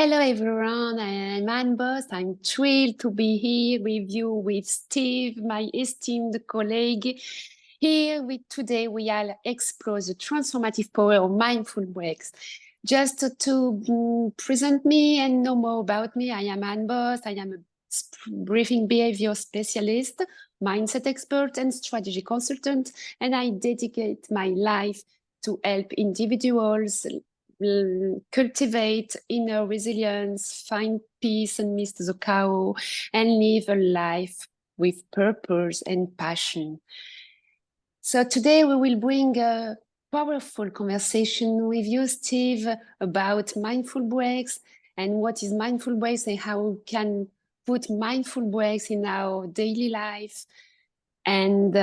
Hello everyone, I'm Anne Boss. I'm thrilled to be here with you, with Steve, my esteemed colleague. Today we'll explore the transformative power of mindful breaks. Just to present me and know more about me, I am Anne Boss. I am a briefing behavior specialist, mindset expert, and strategy consultant, and I dedicate my life to help individuals cultivate inner resilience, find peace amidst the chaos, and live a life with purpose and passion. So today we will bring a powerful conversation with you, Steve, about mindful breaks and what is mindful breaks and how we can put mindful breaks in our daily life. And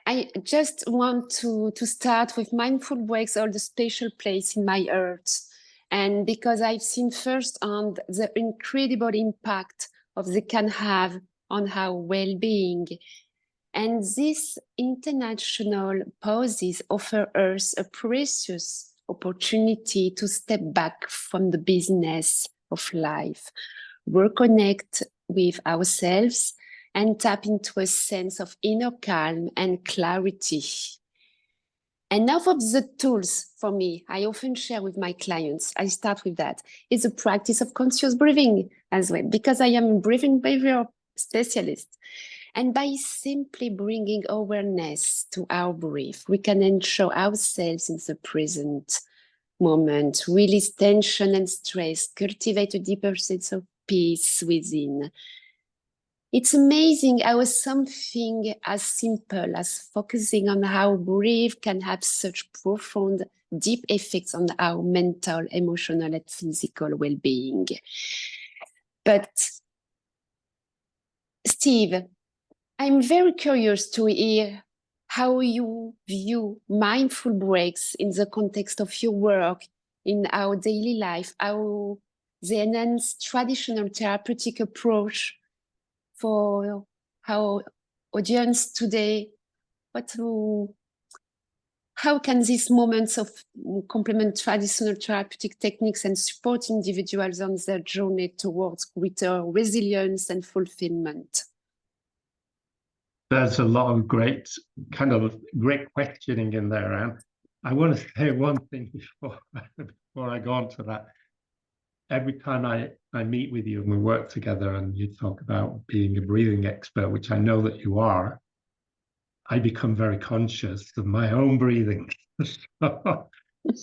I just want to start with mindful breaks hold a special place in my heart. And because I've seen firsthand the incredible impact of they can have on our well-being. And these international pauses offer us a precious opportunity to step back from the business of life, reconnect with ourselves, and tap into a sense of inner calm and clarity. Enough of the tools for me, I often share with my clients. I start with that. It's a practice of conscious breathing as well, because I am a breathing behavior specialist. And by simply bringing awareness to our breath, we can ensure ourselves in the present moment, release tension and stress, cultivate a deeper sense of peace within. It's amazing how something as simple as focusing on how breathe can have such profound, deep effects on our mental, emotional, and physical well-being. But Steve, I'm very curious to hear how you view mindful breaks in the context of your work, in our daily life, how they enhance traditional therapeutic approach for our audience today. How can these moments of complement traditional therapeutic techniques and support individuals on their journey towards greater resilience and fulfillment? There's a lot of great questioning in there, Anne. I want to say one thing before I go on to that. Every time I meet with you and we work together and you talk about being a breathing expert, which I know that you are, I become very conscious of my own breathing. So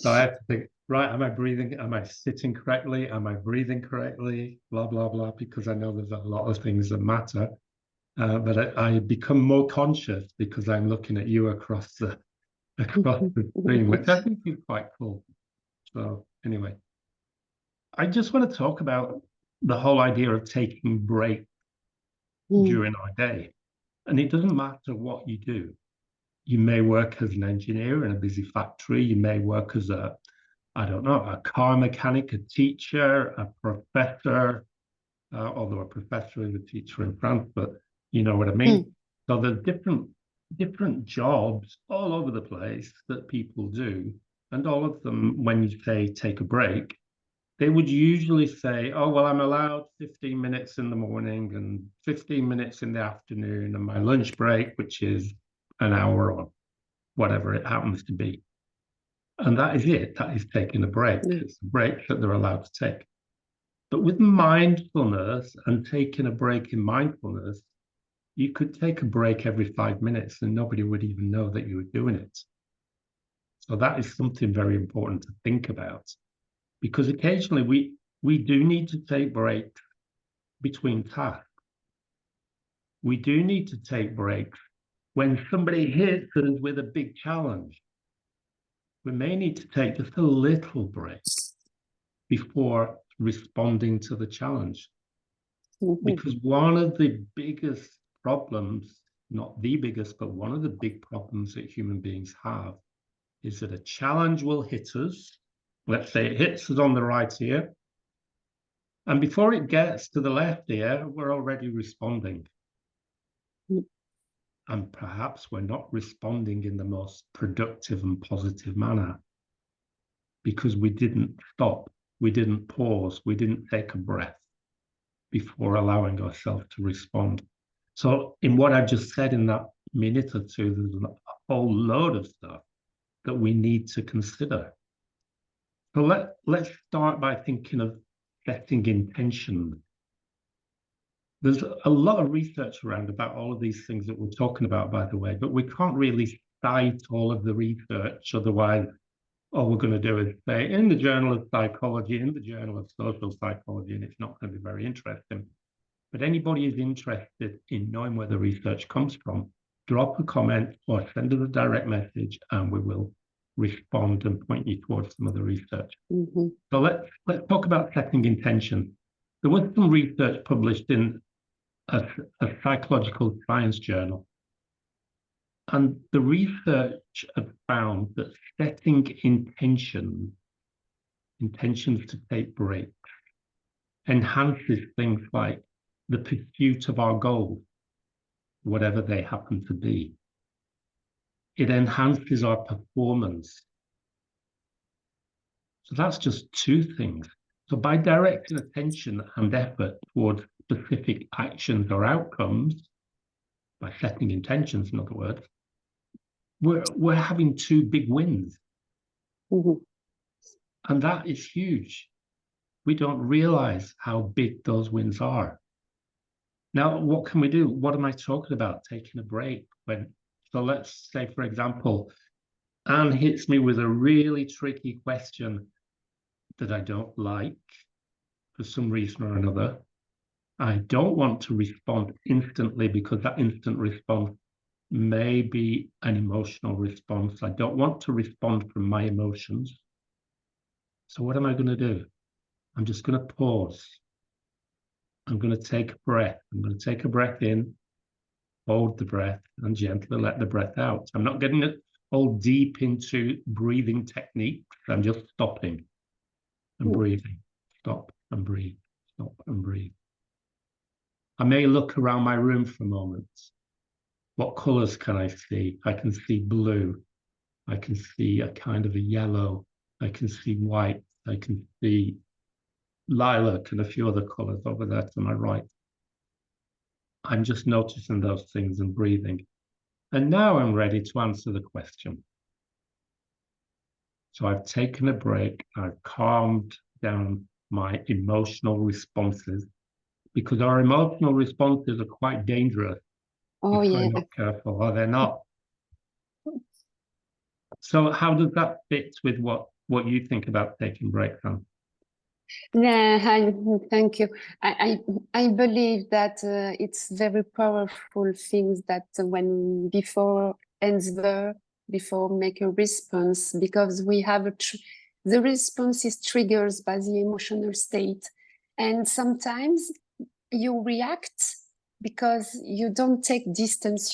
I have to think, right, am I breathing? Am I sitting correctly? Am I breathing correctly? Blah, blah, blah, because I know there's a lot of things that matter. But I become more conscious because I'm looking at you across the screen, which I think is quite cool. So anyway, I just want to talk about the whole idea of taking breaks during our day. And it doesn't matter what you do. You may work as an engineer in a busy factory. You may work as a car mechanic, a teacher, a professor, although a professor is a teacher in France, but you know what I mean? So there's different jobs all over the place that people do. And all of them, when you say take a break, they would usually say, oh, well, I'm allowed 15 minutes in the morning and 15 minutes in the afternoon and my lunch break, which is an hour or whatever it happens to be. And that is it. That is taking a break. It's a break that they're allowed to take. But with mindfulness and taking a break in mindfulness, you could take a break every 5 minutes and nobody would even know that you were doing it. So that is something very important to think about, because occasionally we do need to take breaks between tasks. We do need to take breaks when somebody hits us with a big challenge. We may need to take just a little break before responding to the challenge. Because one of the biggest problems, not the biggest, but one of the big problems that human beings have is that a challenge will hit us. Let's say it hits us on the right ear. And before it gets to the left ear, we're already responding. And perhaps we're not responding in the most productive and positive manner because we didn't stop. We didn't pause. We didn't take a breath before allowing ourselves to respond. So in what I've just said in that minute or two, there's a whole load of stuff that we need to consider. So let's start by thinking of setting intention. There's a lot of research around about all of these things that we're talking about, by the way, but we can't really cite all of the research. Otherwise, all we're going to do is say in the Journal of Psychology, in the Journal of Social Psychology, and it's not going to be very interesting. But anybody who's interested in knowing where the research comes from, drop a comment or send us a direct message and we will respond and point you towards some of the research. Mm-hmm. So let's talk about setting intention. There was some research published in a psychological science journal. And the research have found that setting intentions to take breaks, enhances things like the pursuit of our goals, whatever they happen to be. It enhances our performance. So that's just two things. So by directing attention and effort towards specific actions or outcomes, by setting intentions, in other words, we're having two big wins. Mm-hmm. And that is huge. We don't realize how big those wins are. Now, what can we do? What am I talking about? Taking a break. So let's say, for example, Anne hits me with a really tricky question that I don't like for some reason or another. I don't want to respond instantly because that instant response may be an emotional response. I don't want to respond from my emotions. So what am I going to do? I'm just going to pause. I'm going to take a breath. I'm going to take a breath in, hold the breath, and gently let the breath out. I'm not getting it all deep into breathing techniques. I'm just stopping and breathing. Stop and breathe. Stop and breathe. I may look around my room for a moment. What colors can I see? I can see blue. I can see a kind of a yellow. I can see white. I can see lilac and a few other colors over there to my right. I'm just noticing those things and breathing. And now I'm ready to answer the question. So I've taken a break. I've calmed down my emotional responses, because our emotional responses are quite dangerous if we're not careful, or they're not. So how does that fit with what you think about taking breaks, Anne? Yeah, thank you. I believe that it's very powerful things that when before answer, before make a response, because we have the response is triggered by the emotional state, and sometimes you react because you don't take distance.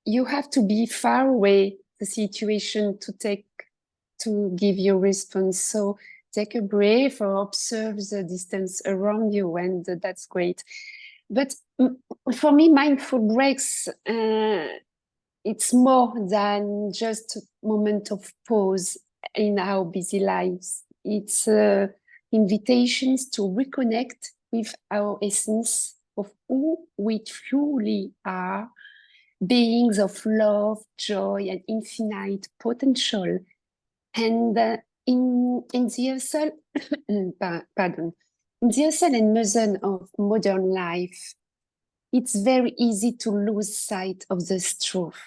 You have to be far away the situation to give your response. So take a breath or observe the distance around you, and that's great. But for me, mindful breaks, it's more than just a moment of pause in our busy lives. It's invitations to reconnect with our essence of who we truly are, beings of love, joy, and infinite potential. And in the hustle, pardon, in the hustle and bustle of modern life, it's very easy to lose sight of this truth.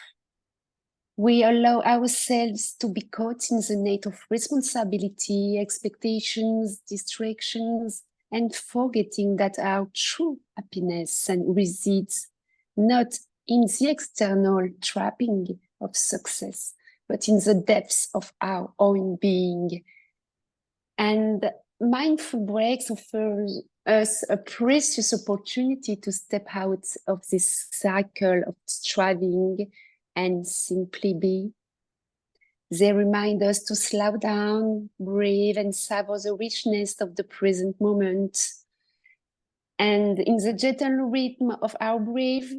We allow ourselves to be caught in the net of responsibility, expectations, distractions, and forgetting that our true happiness resides not in the external trapping of success, but in the depths of our own being. And mindful breaks offer us a precious opportunity to step out of this cycle of striving and simply be. They remind us to slow down, breathe, and savor the richness of the present moment. And in the gentle rhythm of our breath,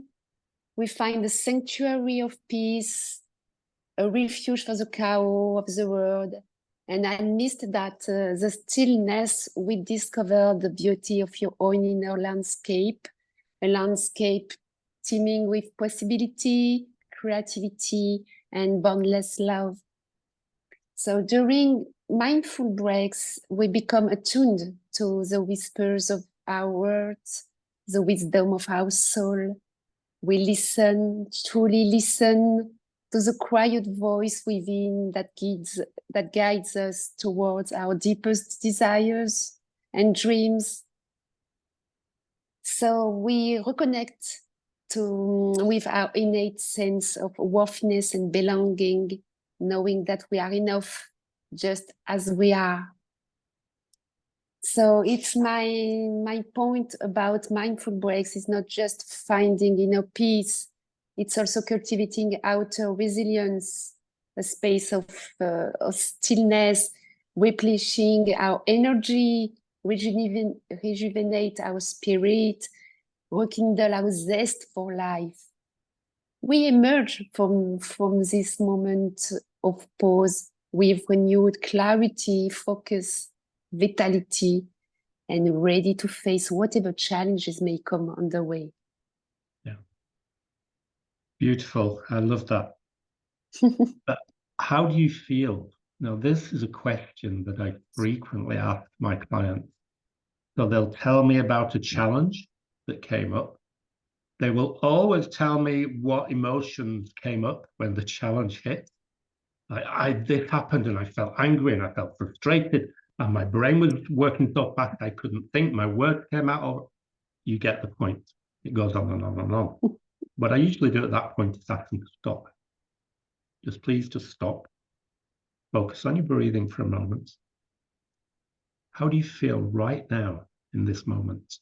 we find a sanctuary of peace, a refuge for the chaos of the world, And I missed that the stillness, we discover the beauty of your own inner landscape, a landscape teeming with possibility, creativity, and boundless love. So during mindful breaks, we become attuned to the whispers of our words, the wisdom of our soul. We listen, truly listen to the quiet voice within that guides us towards our deepest desires and dreams. So we reconnect with our innate sense of worthiness and belonging, knowing that we are enough just as we are. So it's my point about mindful breaks is not just finding inner peace, it's also cultivating outer resilience, a space of stillness, replenishing our energy, rejuvenate our spirit, rekindle our zest for life. We emerge from this moment of pause with renewed clarity, focus, vitality, and ready to face whatever challenges may come on the way. Yeah. Beautiful. I love that. But how do you feel? Now, this is a question that I frequently ask my clients. So they'll tell me about a challenge that came up. They will always tell me what emotions came up when the challenge hit. This happened and I felt angry and I felt frustrated and my brain was working so fast I couldn't think. My words came out of, you get the point. It goes on and on and on. What I usually do at that point is ask them to stop. Please just stop. Focus on your breathing for a moment. How do you feel right now in this moment?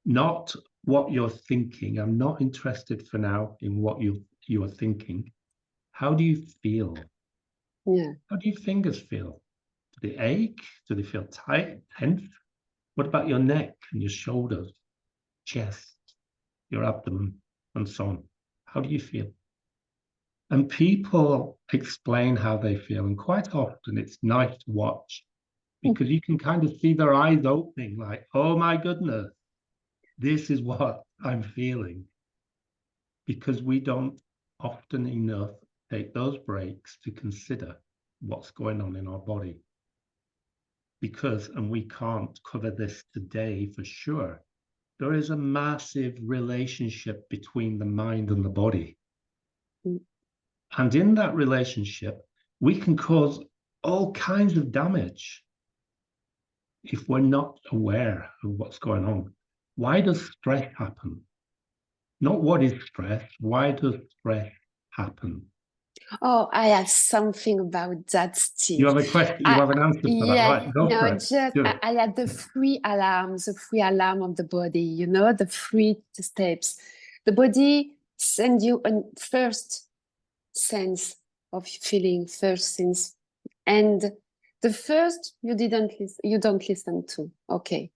Not what you're thinking. I'm not interested for now in what you are thinking. How do you feel? Yeah. How do your fingers feel? Do they ache? Do they feel tight, tense? What about your neck and your shoulders, chest, your abdomen, and so on? How do you feel? And people explain how they feel, and quite often it's nice to watch because you can kind of see their eyes opening like, oh my goodness, this is what I'm feeling. Because we don't often enough take those breaks to consider what's going on in our body. Because, and we can't cover this today for sure, there is a massive relationship between the mind and the body. And in that relationship, we can cause all kinds of damage if we're not aware of what's going on. Why does stress happen? Not what is stress, why does stress happen? Oh, I have something about that, Steve. You have a question, you have an answer for that, right? Go for it. I had the three alarm of the body, you know, the three steps. The body sends you a first sense of feeling, first sense. And the first you don't listen to. Okay.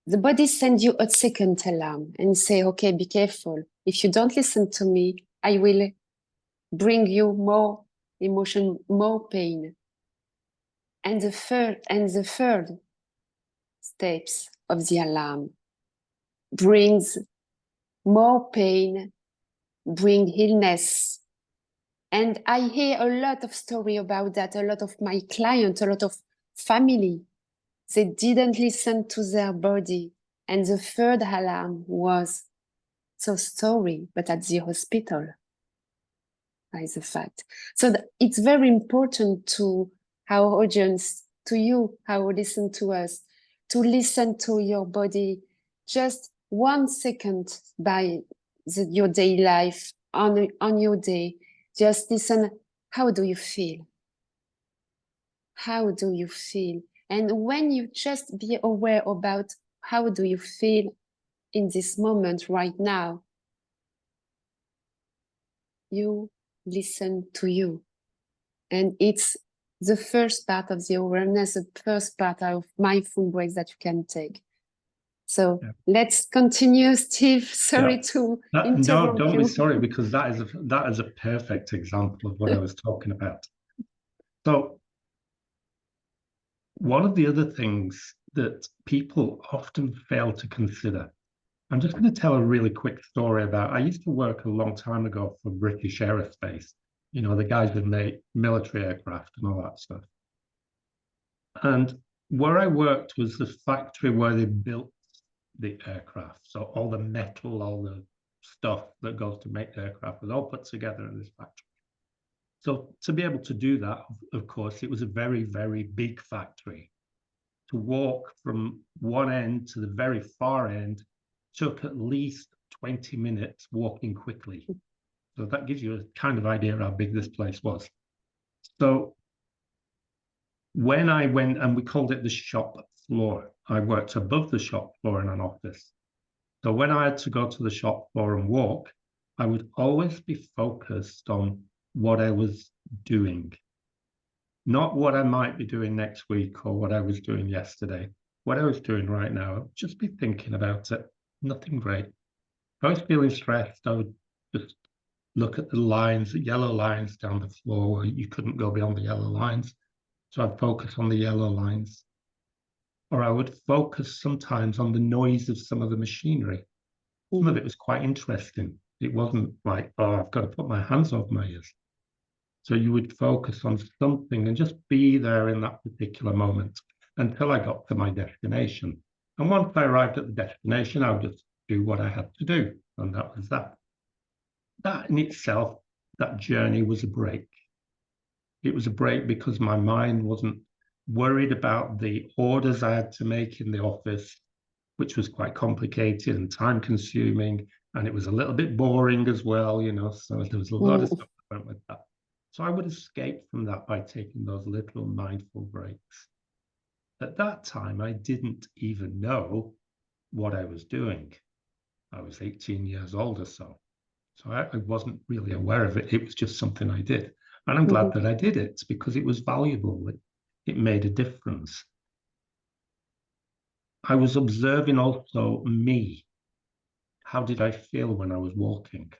The body sends you a second alarm and say, okay, be careful. If you don't listen to me, I will bring you more emotion, more pain. And the third steps of the alarm brings more pain, bring illness. And I hear a lot of story about that, a lot of my clients, a lot of family. They didn't listen to their body. And the third alarm was so sorry, but at the hospital. Is a fact. So it's very important to our audience, to you, how listen to us, to listen to your body just 1 second by your daily life on your day. Just listen. How do you feel? How do you feel? And when you just be aware about how do you feel in this moment right now, you listen to you. And it's the first part of the awareness, the first part of mindful breaks that you can take. So let's continue, Steve. Sorry to interrupt don't you. be sorry, because that is a perfect example of what I was talking about. So one of the other things that people often fail to consider, I'm just going to tell a really quick story about, I used to work a long time ago for British Aerospace, you know, the guys that make military aircraft and all that stuff. And where I worked was the factory where they built the aircraft. So all the metal, all the stuff that goes to make the aircraft was all put together in this factory. So to be able to do that, of course, it was a very, very big factory. To walk from one end to the very far end took at least 20 minutes walking quickly. So that gives you a kind of idea how big this place was. So when I went, and we called it the shop floor, I worked above the shop floor in an office. So when I had to go to the shop floor and walk, I would always be focused on what I was doing, not what I might be doing next week or what I was doing yesterday. What I was doing right now, I would just be thinking about it, nothing great. If I was feeling stressed, I would just look at the lines, the yellow lines down the floor where you couldn't go beyond the yellow lines. So I'd focus on the yellow lines. Or I would focus sometimes on the noise of some of the machinery. Some of it was quite interesting. It wasn't like, oh, I've got to put my hands over my ears. So you would focus on something and just be there in that particular moment until I got to my destination. And once I arrived at the destination, I would just do what I had to do. And that was that. That in itself, that journey was a break. It was a break because my mind wasn't worried about the orders I had to make in the office, which was quite complicated and time consuming. And it was a little bit boring as well, you know, so there was a lot of stuff that went with that. So I would escape from that by taking those little mindful breaks. At that time, I didn't even know what I was doing. I was 18 years old or so. So I wasn't really aware of it. It was just something I did. And I'm glad that I did it because it was valuable. It made a difference. I was observing also me. How did I feel when I was walking?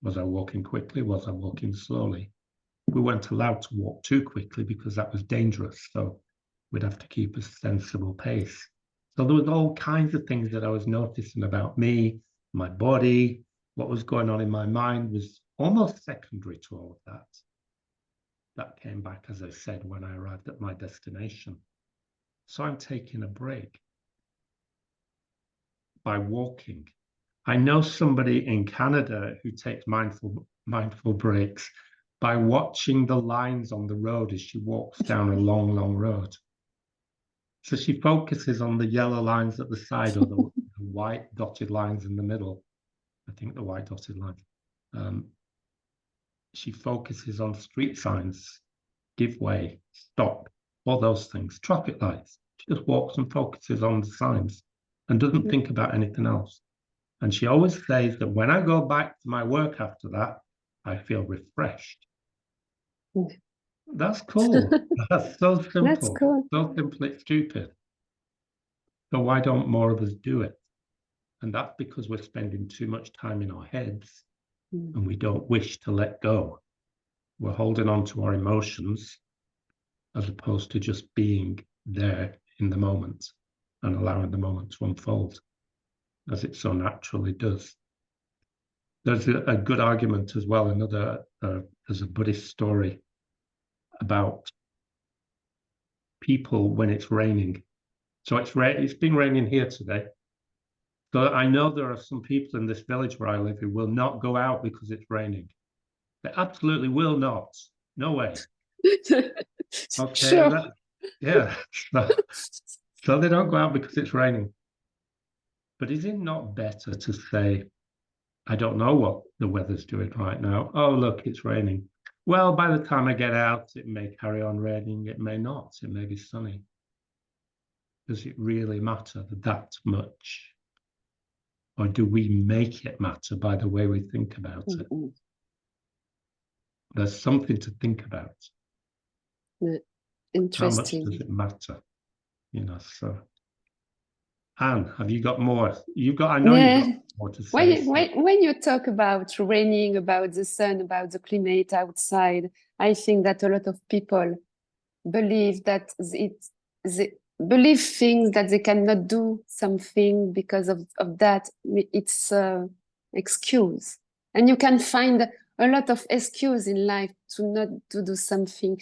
Was I walking quickly? Was I walking slowly? We weren't allowed to walk too quickly because that was dangerous. So we'd have to keep a sensible pace. So there was all kinds of things that I was noticing about me, my body, what was going on in my mind was almost secondary to all of that. That came back, as I said, when I arrived at my destination. So I'm taking a break by walking. I know somebody in Canada who takes mindful breaks by watching the lines on the road as she walks down a long, long road. So she focuses on the yellow lines at the side or the white dotted lines in the middle. I think the white dotted lines. She focuses on street signs, give way, stop, all those things, traffic lights. She just walks and focuses on the signs and doesn't think about anything else. And she always says that when I go back to my work after that, I feel refreshed. That's cool. That's so simple. That's cool. So simply stupid. So why don't more of us do it? And that's because we're spending too much time in our heads and we don't wish to let go. We're holding on to our emotions as opposed to just being there in the moment and allowing the moment to unfold as it so naturally does. There's a good argument as well. There's a Buddhist story about people when it's raining. So it's been raining here today. So I know there are some people in this village where I live who will not go out because it's raining. They absolutely will not. No way. Okay. Sure. Yeah. So they don't go out because it's raining. But is it not better to say, I don't know what the weather's doing right now. Oh, look, it's raining. Well, by the time I get out, it may carry on raining. It may not. It may be sunny. Does it really matter that much? Or do we make it matter by the way we think about it? There's something to think about. Interesting. How much does it matter? You know, so Anne, have you got more? I know you've got more to say. When you talk about raining, about the sun, about the climate outside, I think that a lot of people believe that they believe things that they cannot do something because of that. It's excuse. And you can find a lot of excuse in life to not to do something.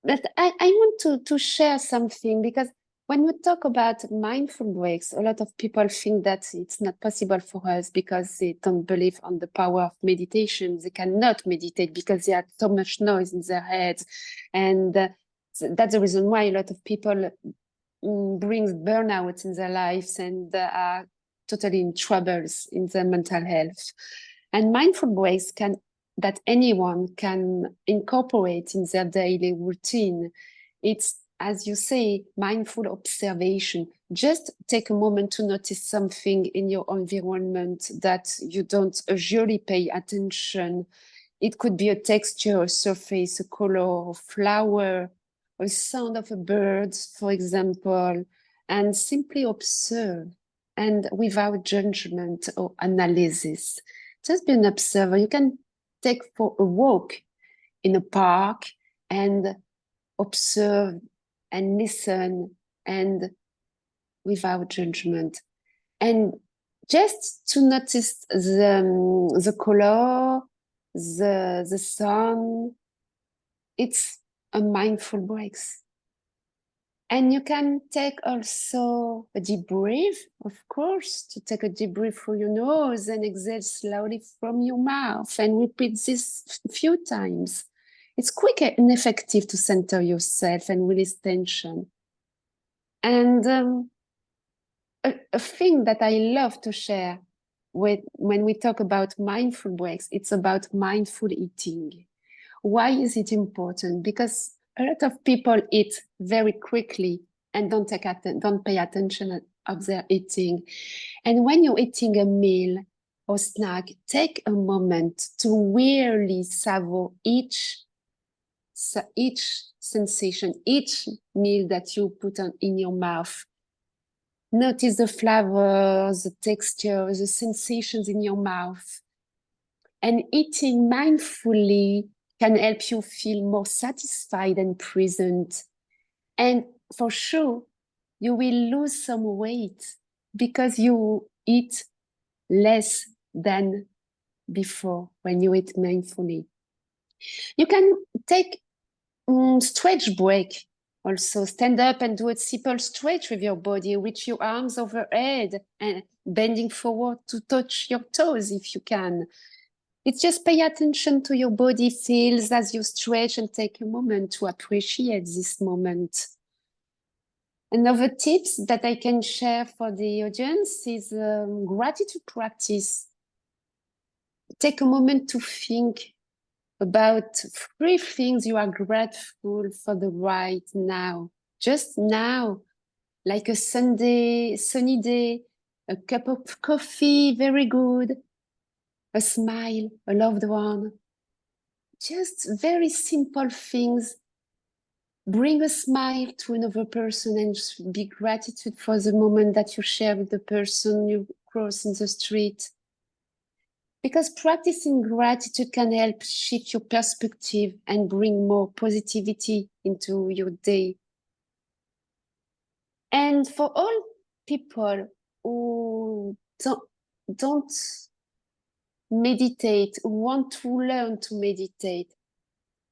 But I want to share something, because when we talk about mindful breaks, a lot of people think that it's not possible for us because they don't believe on the power of meditation. They cannot meditate because they have so much noise in their heads. And that's the reason why a lot of people brings burnout in their lives and are totally in troubles in their mental health. And mindful breaks that anyone can incorporate in their daily routine. It's, as you say, mindful observation. Just take a moment to notice something in your environment that you don't usually pay attention. It could be a texture, a surface, a color, a flower, or sound of a bird, for example, and simply observe, and without judgment or analysis. Just be an observer. You can take for a walk in a park and observe and listen, and without judgment. And just to notice the color, the sun, it's a mindful breaks. And you can take also a deep breath, of course, to take a deep breath through your nose and exhale slowly from your mouth, and repeat this a few times. It's quick and effective to center yourself and release tension. And a thing that I love to share when we talk about mindful breaks, it's about mindful eating. Why is it important? Because a lot of people eat very quickly and don't pay attention of their eating. And when you're eating a meal or snack, take a moment to really savor each sensation, each meal that you put in your mouth. Notice the flavor, the texture, the sensations in your mouth. And eating mindfully can help you feel more satisfied and present. And for sure, you will lose some weight because you eat less than before when you eat mindfully. You can take stretch break. Also, stand up and do a simple stretch with your body. Reach your arms overhead and bending forward to touch your toes if you can. It's just pay attention to your body feels as you stretch, and take a moment to appreciate this moment. Another tips that I can share for the audience is gratitude practice. Take a moment to think about 3 things you are grateful for the right now, just now, like a sunny day, a cup of coffee, very good, a smile, a loved one. Just very simple things. Bring a smile to another person and just be gratitude for the moment that you share with the person you cross in the street. Because practicing gratitude can help shift your perspective and bring more positivity into your day. And for all people who don't meditate, who want to learn to meditate,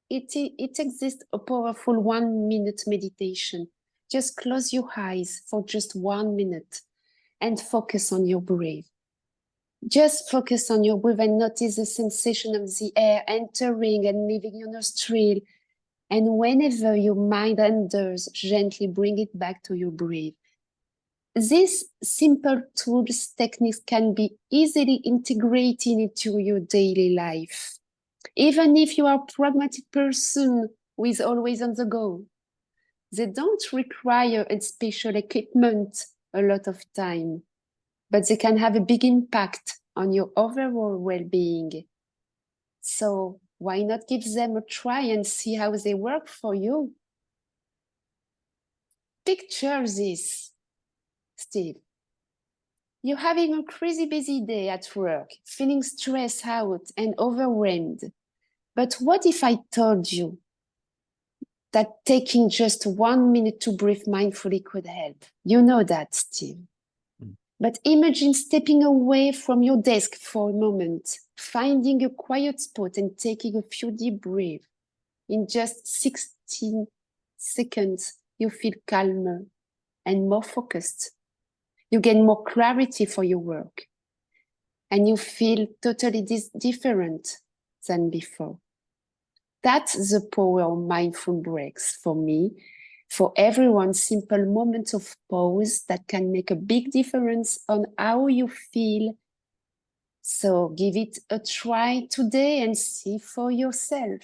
it exists a powerful 1-minute meditation. Just close your eyes for just 1 minute and focus on your breath. Just focus on your breath and notice the sensation of the air entering and leaving your nostril. And whenever your mind wanders, gently bring it back to your breath. These simple tools, techniques can be easily integrated into your daily life. Even if you are a pragmatic person who is always on the go, they don't require a special equipment a lot of time, but they can have a big impact on your overall well-being. So why not give them a try and see how they work for you? Picture this, Steve. You're having a crazy busy day at work, feeling stressed out and overwhelmed. But what if I told you that taking just 1 minute to breathe mindfully could help. You know that, Steve. But imagine stepping away from your desk for a moment, finding a quiet spot and taking a few deep breaths. In just 16 seconds, you feel calmer and more focused. You gain more clarity for your work. And you feel totally different than before. That's the power of mindful breaks for me. For everyone, simple moments of pause that can make a big difference on how you feel. So give it a try today and see for yourself.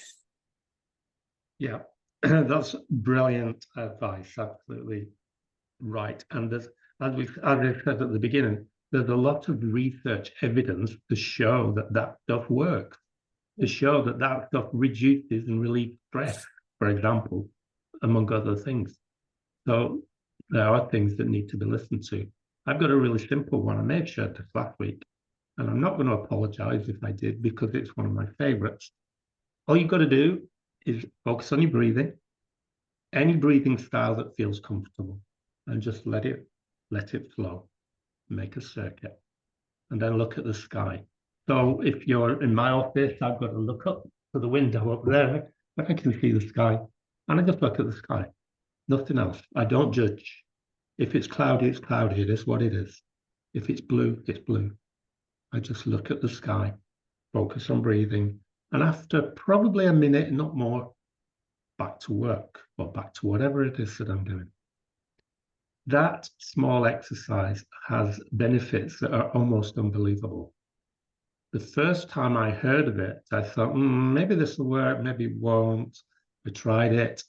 Yeah, that's brilliant advice. Absolutely right. And there's, as I said at the beginning, there's a lot of research evidence to show that that stuff works, to show that that stuff reduces and relieves stress, for example, among other things. So there are things that need to be listened to. I've got a really simple one. I may have shared this last week, and I'm not going to apologize if I did because it's one of my favorites. All you've got to do is focus on your breathing, any breathing style that feels comfortable, and just let it flow. Make a circuit, and then look at the sky. So if you're in my office, I've got to look up to the window up there, and I can see the sky, and I just look at the sky. Nothing else. I don't judge. If it's cloudy, it's cloudy. It is what it is. If it's blue, it's blue. I just look at the sky, focus on breathing, and after probably a minute, not more, back to work or back to whatever it is that I'm doing. That small exercise has benefits that are almost unbelievable. The first time I heard of it, I thought, maybe this will work, maybe it won't. I tried it,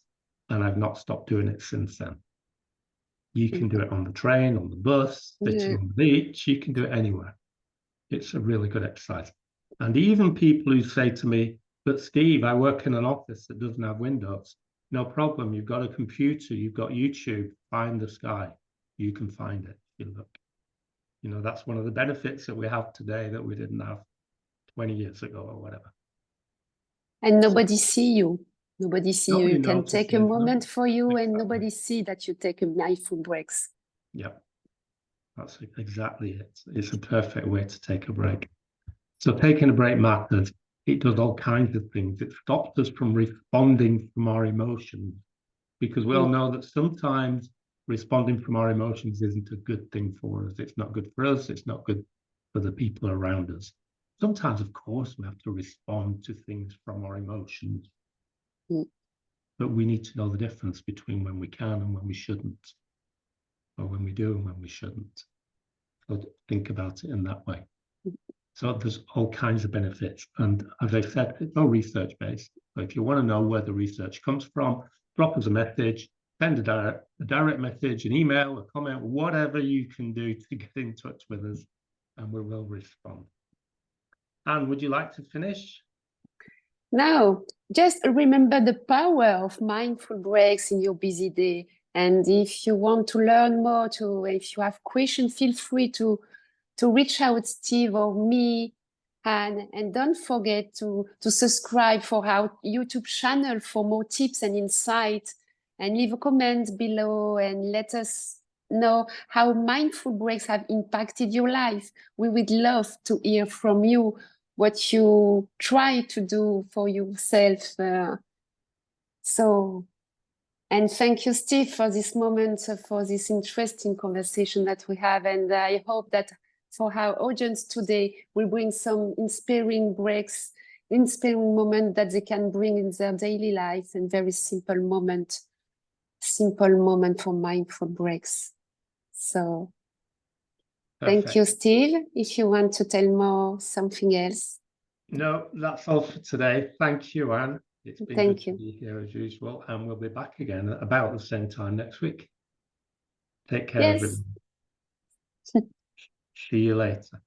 and I've not stopped doing it since then. You can do it on the train, on the bus, sitting on the beach. You can do it anywhere. It's a really good exercise. And even people who say to me, but Steve, I work in an office that doesn't have windows. No problem. You've got a computer. You've got YouTube. Find the sky. You can find it. You look. You know, that's one of the benefits that we have today that we didn't have 20 years ago or whatever. And nobody see you. Nobody see you. You can take a moment for you and nobody see that you take a mindful breaks. Yeah, that's exactly it. It's a perfect way to take a break. So taking a break matters. It does all kinds of things. It stops us from responding from our emotions, because we all know that sometimes responding from our emotions isn't a good thing for us. It's not good for us. It's not good for the people around us. Sometimes, of course, we have to respond to things from our emotions. But we need to know the difference between when we can and when we shouldn't, or when we do and when we shouldn't. So think about it in that way. So there's all kinds of benefits. And as I said, it's all research-based. So if you want to know where the research comes from, drop us a message, send a direct message, an email, a comment, whatever you can do to get in touch with us, and we will respond. Anne, would you like to finish? No, just remember the power of mindful breaks in your busy day. And if you want to learn more, if you have questions, feel free to reach out Steve or me. And don't forget to subscribe for our YouTube channel for more tips and insights. And leave a comment below and let us know how mindful breaks have impacted your life. We would love to hear from you what you try to do for yourself. And thank you, Steve, for this moment, for this interesting conversation that we have. And I hope that for our audience today, we'll bring some inspiring breaks, inspiring moment that they can bring in their daily life, and very simple moment for mindful breaks. So perfect. Thank you, Steve. If you want to tell more something else. No, that's all for today. Thank you, Anne. It's been good to be here as usual, and we'll be back again at about the same time next week. Take care, everyone. See you later.